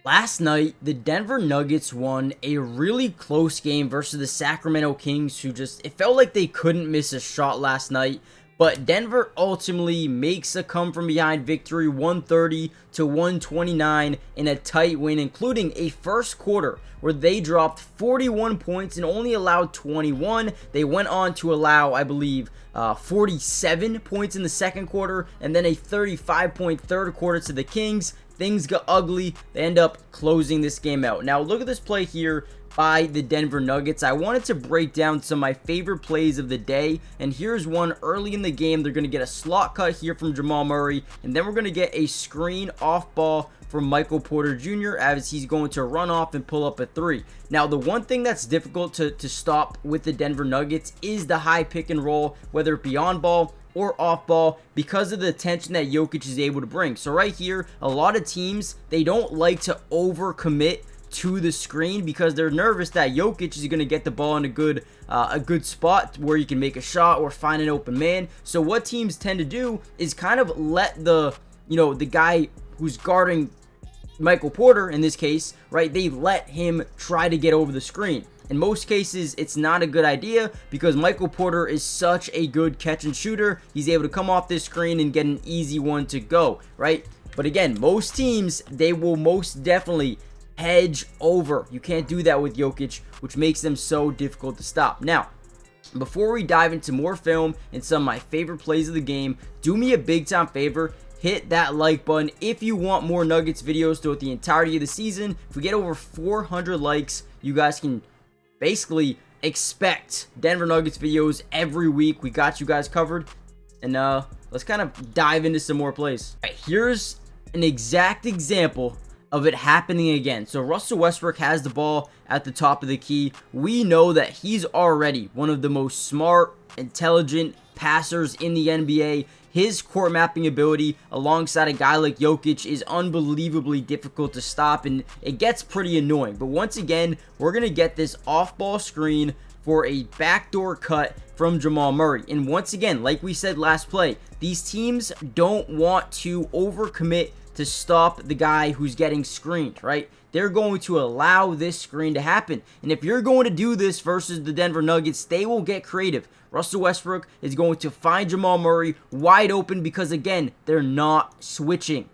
Last night, the Denver Nuggets won a really close game versus the Sacramento Kings, who it felt like they couldn't miss a shot last night. But Denver ultimately makes a come from behind victory, 130 to 129 in a tight win, including a first quarter where they dropped 41 points and only allowed 21. They went on to allow, I believe, 47 points in the second quarter, and then a 35-point third quarter to the Kings. Things got ugly. They end up closing this game out. Now, look at this play here by the Denver Nuggets. I wanted to break down some of my favorite plays of the day, and here's one early in the game. They're going to get a slot cut here from Jamal Murray, and then we're going to get a screen off ball from Michael Porter Jr. as he's going to run off and pull up a three. Now, the one thing that's difficult to stop with the Denver Nuggets is the high pick and roll, whether it be on ball or off ball, because of the attention that Jokic is able to bring. So right here, a lot of teams, they don't like to overcommit to the screen because they're nervous that Jokic is going to get the ball in a good spot where you can make a shot or find an open man. So what teams tend to do is kind of let the guy who's guarding Michael Porter, in this case, right, they let him try to get over the screen. In most cases, it's not a good idea because Michael Porter is such a good catch and shooter. He's able to come off this screen and get an easy one to go, right? But again, most teams, they will most definitely hedge over. You can't do that with Jokic, which makes them so difficult to stop. Now, before we dive into more film and some of my favorite plays of the game, do me a big time favor. Hit that like button if you want more Nuggets videos throughout the entirety of the season. If we get over 400 likes, you guys can basically expect Denver Nuggets videos every week. We got you guys covered. And let's kind of dive into some more plays. All right, here's an exact example of it happening again. So Russell Westbrook has the ball at the top of the key. We know that he's already one of the most smart, intelligent passers in the NBA. His court mapping ability alongside a guy like Jokic is unbelievably difficult to stop, and it gets pretty annoying. But once again, we're going to get this off-ball screen for a backdoor cut from Jamal Murray. And once again, like we said last play, these teams don't want to overcommit to stop the guy who's getting screened, right? They're going to allow this screen to happen. And if you're going to do this versus the Denver Nuggets, they will get creative. Russell Westbrook is going to find Jamal Murray wide open because, again, they're not switching.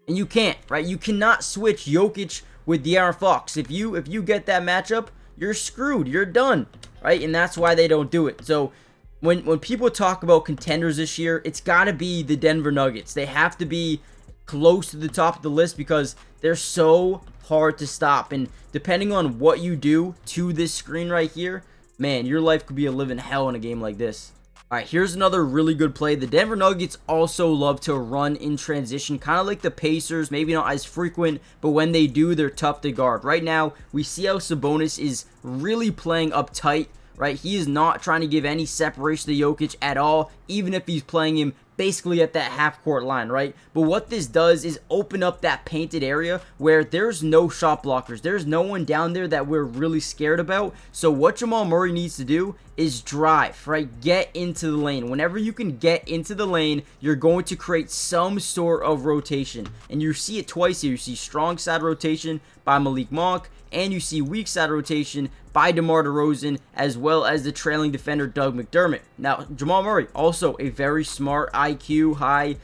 And you can't, right? You cannot switch Jokic with De'Aaron Fox. If you get that matchup, you're screwed. You're done, right? And that's why they don't do it. So when people talk about contenders this year, it's got to be the Denver Nuggets. They have to be close to the top of the list because they're so hard to stop. And depending on what you do to this screen right here, man, your life could be a living hell in a game like this. All right, here's another really good play. The Denver Nuggets also love to run in transition, kind of like the Pacers, maybe not as frequent, but when they do, they're tough to guard. Right now, we see how Sabonis is really playing uptight, right? He is not trying to give any separation to Jokic at all, even if he's playing him basically at that half-court line, right? But what this does is open up that painted area where there's no shot blockers. There's no one down there that we're really scared about. So what Jamal Murray needs to do is drive, right? Get into the lane. Whenever you can get into the lane, you're going to create some sort of rotation. And you see it twice here. You see strong side rotation by Malik Monk, and you see weak side rotation by DeMar DeRozan, as well as the trailing defender Doug McDermott. Now, Jamal Murray, also a very smart IQ, high,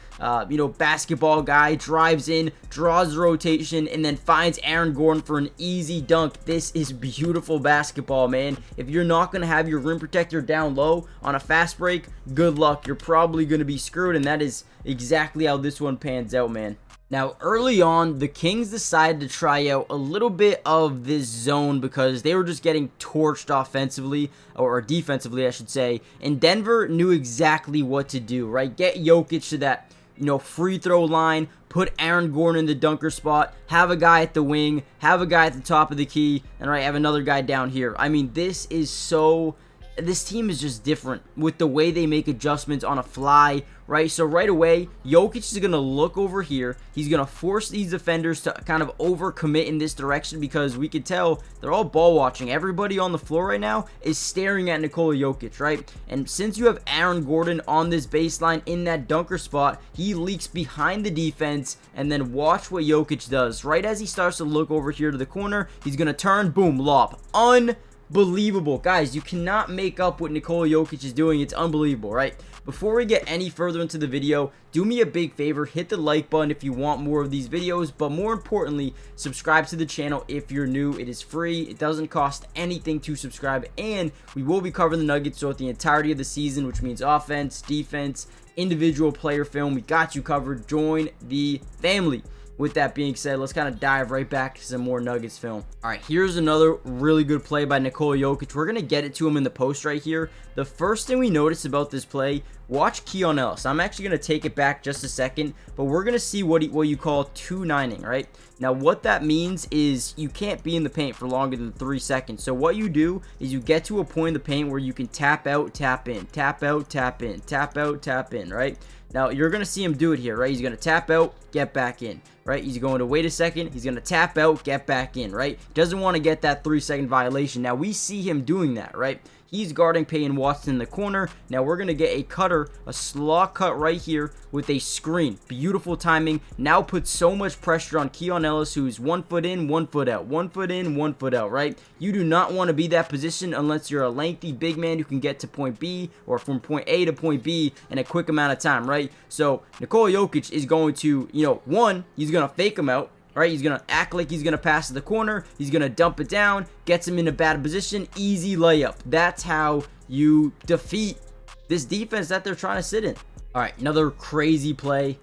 basketball guy, drives in, draws the rotation, and then finds Aaron Gordon for an easy dunk. This is beautiful basketball, man. If you're not going to have your rim protector down low on a fast break, good luck. You're probably going to be screwed, and that is exactly how this one pans out, man. Now, early on, the Kings decided to try out a little bit of this zone because they were just getting torched offensively, or defensively, I should say, and Denver knew exactly what to do, right? Get Jokic to that, free throw line, put Aaron Gordon in the dunker spot, have a guy at the wing, have a guy at the top of the key, and have another guy down here. I mean, this team is just different with the way they make adjustments on a fly, right? So right away, Jokic is going to look over here. He's going to force these defenders to kind of overcommit in this direction because we could tell they're all ball watching. Everybody on the floor right now is staring at Nikola Jokic, right? And since you have Aaron Gordon on this baseline in that dunker spot, he leaks behind the defense, and then watch what Jokic does. Right as he starts to look over here to the corner, he's going to turn, boom, lob. Unbelievable. Guys, you cannot make up what Nikola Jokic is doing. It's unbelievable, right? Before we get any further into the video, do me a big favor, hit the like button if you want more of these videos, but more importantly, subscribe to the channel if you're new. It is free. It doesn't cost anything to subscribe, and we will be covering the Nuggets throughout the entirety of the season, which means offense, defense, individual player film. We got you covered. Join the family. With that being said, let's kind of dive right back to some more Nuggets film. All right, here's another really good play by Nikola Jokic. We're going to get it to him in the post right here. The first thing we notice about this play, watch Keon Ellis. I'm actually going to take it back just a second, but we're going to see what you call 2-9ing, right? Now, what that means is you can't be in the paint for longer than 3 seconds. So what you do is you get to a point in the paint where you can tap out, tap in, tap out, tap in, tap out, tap in, right? Now, you're going to see him do it here, right? He's going to tap out, get back in, right? He's going to wait a second. He's going to tap out, get back in, right? Doesn't want to get that 3-second violation. Now, we see him doing that, right? He's guarding Peyton Watson in the corner. Now, we're going to get a cutter, a slot cut right here with a screen. Beautiful timing. Now puts so much pressure on Keon Ellis, who's 1 foot in, 1 foot out, 1 foot in, 1 foot out, right? You do not want to be that position unless you're a lengthy big man who can get to point B or from point A to point B in a quick amount of time, right? So, Nikola Jokic is going to, one, he's going to fake him out. Right, he's going to act like he's going to pass to the corner. He's going to dump it down, gets him in a bad position. Easy layup. That's how you defeat this defense that they're trying to sit in. All right, another crazy play.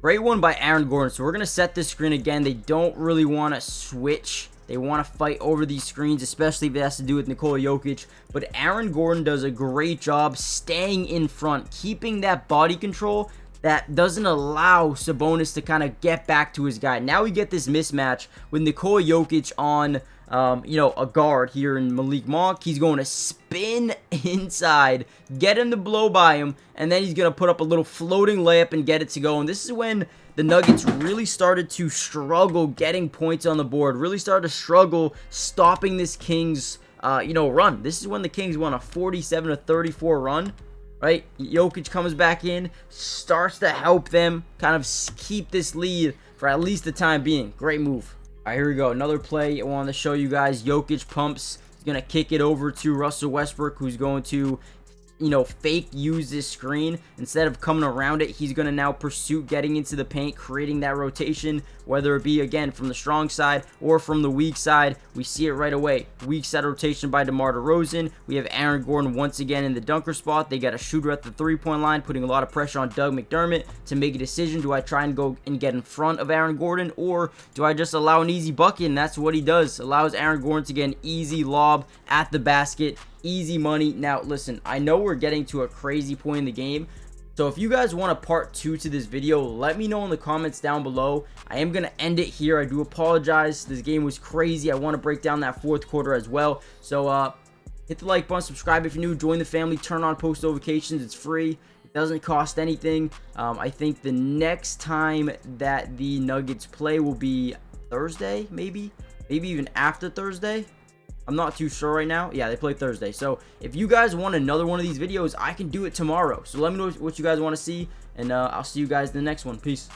Great one by Aaron Gordon. So we're going to set this screen again. They don't really want to switch. They want to fight over these screens, especially if it has to do with Nikola Jokic. But Aaron Gordon does a great job staying in front, keeping that body control that doesn't allow Sabonis to kind of get back to his guy. Now we get this mismatch with Nikola Jokic on, a guard here in Malik Monk. He's going to spin inside, get him to blow by him, and then he's going to put up a little floating layup and get it to go. And this is when the Nuggets really started to struggle getting points on the board, really started to struggle stopping this Kings, run. This is when the Kings won a 47-34 run. Right, Jokic comes back in, starts to help them kind of keep this lead for at least the time being. Great move. All right, here we go. Another play I wanted to show you guys. Jokic pumps. He's going to kick it over to Russell Westbrook, who's going to, fake use this screen. Instead of coming around it, he's going to now pursue getting into the paint, creating that rotation, whether it be, again, from the strong side or from the weak side. We see it right away. Weak side rotation by DeMar DeRozan. We have Aaron Gordon once again in the dunker spot. They got a shooter at the three-point line, putting a lot of pressure on Doug McDermott to make a decision. Do I try and go and get in front of Aaron Gordon, or do I just allow an easy bucket? And that's what he does. Allows Aaron Gordon to get an easy lob at the basket. Easy money. Now, listen, I know we're getting to a crazy point in the game, so if you guys want a part 2 to this video, let me know in the comments down below. I am going to end it here. I do apologize. This game was crazy. I want to break down that fourth quarter as well. So, hit the like button, subscribe if you're new, join the family, turn on post notifications. It's free. It doesn't cost anything. I think the next time that the Nuggets play will be Thursday, maybe even after Thursday. I'm not too sure right now. Yeah, they play Thursday. So if you guys want another one of these videos, I can do it tomorrow. So let me know what you guys want to see, and I'll see you guys in the next one. Peace.